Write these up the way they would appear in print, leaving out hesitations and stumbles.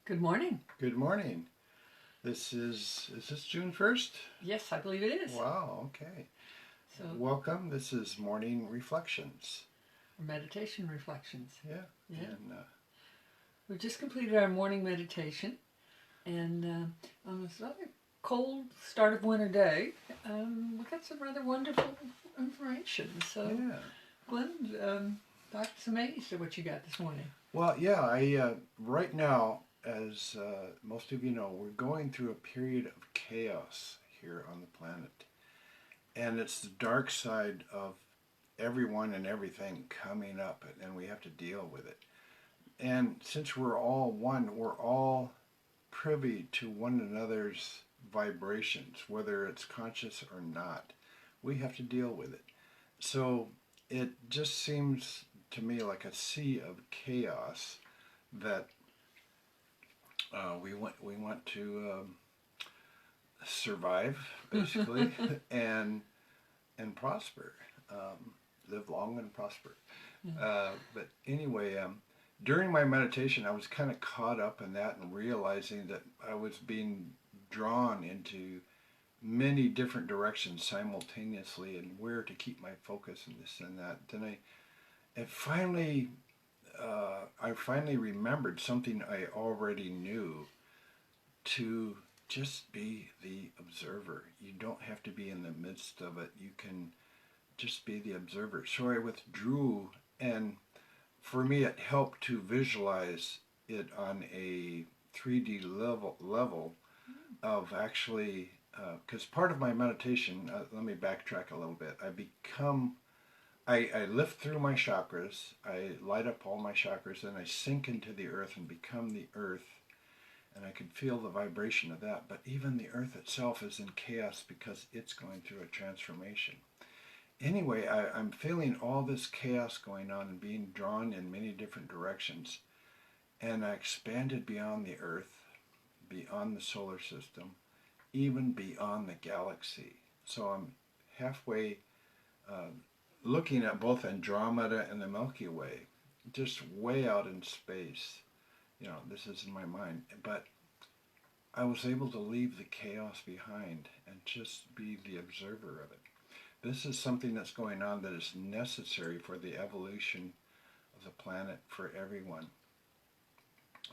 Good morning. Good morning. Is this June 1st? Yes, I believe it is. Wow, okay. So, Welcome. This is Morning Reflections. meditation reflections. Yeah. Yeah. And We've just completed our morning meditation, and on this rather cold start of winter day, we got some rather wonderful information. So, yeah. Glenn, Doc's amazed at what you got this morning. Well, yeah, I right now, as most of you know, we're going through a period of chaos here on the planet. And it's the dark side of everyone and everything coming up, and we have to deal with it. And since we're all one, we're all privy to one another's vibrations, whether it's conscious or not. We have to deal with it. So it just seems to me like a sea of chaos that we want to survive, basically, and prosper, live long and prosper. But anyway, during my meditation, I was kind of caught up in that and realizing that I was being drawn into many different directions simultaneously, and where to keep my focus and this and that. Then I finally remembered something I already knew, to just be the observer. You don't have to be in the midst of it. You can just be the observer. So I withdrew, and for me, it helped to visualize it on a 3D level of actually, because part of my meditation, let me backtrack a little bit. I lift through my chakras, I light up all my chakras, and I sink into the earth and become the earth, and I could feel the vibration of that. But even the earth itself is in chaos because it's going through a transformation. Anyway, I'm feeling all this chaos going on and being drawn in many different directions. And I expanded beyond the earth, beyond the solar system, even beyond the galaxy. So I'm halfway uh, looking at both Andromeda and the Milky Way, just way out in space. This is in my mind. But I was able to leave the chaos behind and just be the observer of it. This is something that's going on that is necessary for the evolution of the planet for everyone,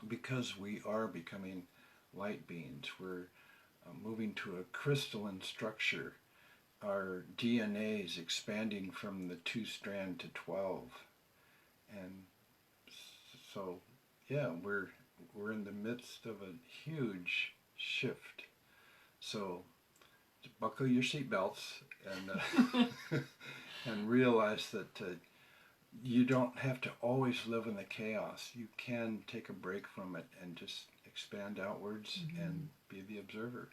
because we are becoming light beings. We're moving to a crystalline structure. Our DNA is expanding from the 2-strand to 12. And so, yeah, we're in the midst of a huge shift. So buckle your seatbelts and and realize that you don't have to always live in the chaos. You can take a break from it and just expand outwards and be the observer.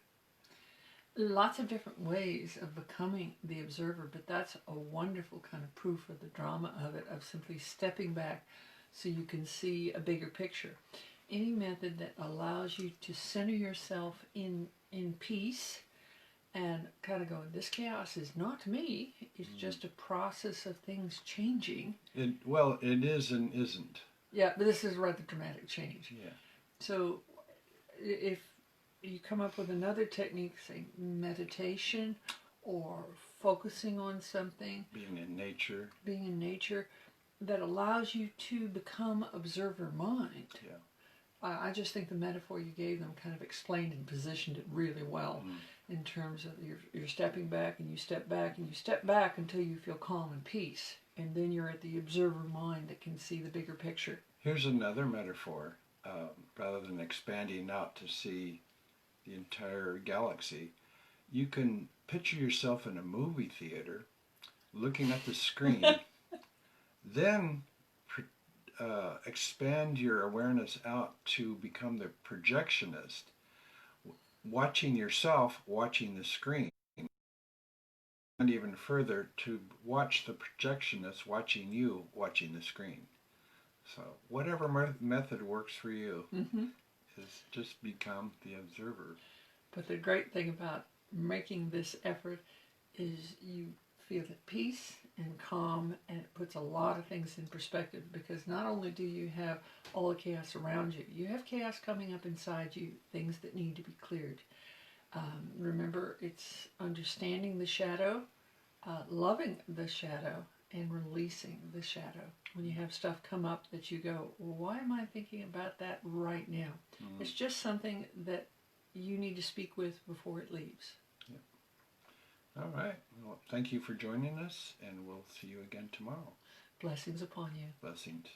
Lots of different ways of becoming the observer, but that's a wonderful kind of proof of the drama of it, of simply stepping back so you can see a bigger picture. Any method that allows you to center yourself in peace and kind of go, this chaos is not me, it's just a process of things changing. It is and isn't. Yeah, but this is a rather dramatic change. Yeah. So if you come up with another technique, say meditation or focusing on something, Being in nature, that allows you to become observer mind. Yeah. I just think the metaphor you gave them kind of explained and positioned it really well, in terms of you're stepping back and you step back and you step back until you feel calm and peace, and then you're at the observer mind that can see the bigger picture. Here's another metaphor. Rather than expanding out to see the entire galaxy, you can picture yourself in a movie theater looking at the screen, then expand your awareness out to become the projectionist, watching yourself watching the screen, and even further to watch the projectionist watching you watching the screen. So whatever method works for you, is just become the observer. But the great thing about making this effort is you feel at peace and calm, and it puts a lot of things in perspective, because not only do you have all the chaos around you, you have chaos coming up inside you, things that need to be cleared. Remember, it's understanding the shadow, loving the shadow, and releasing the shadow. When you have stuff come up that you go, well, why am I thinking about that right now? It's just something that you need to speak with before it leaves. All right. Well, thank you for joining us, and we'll see you again tomorrow. Blessings upon you. Blessings.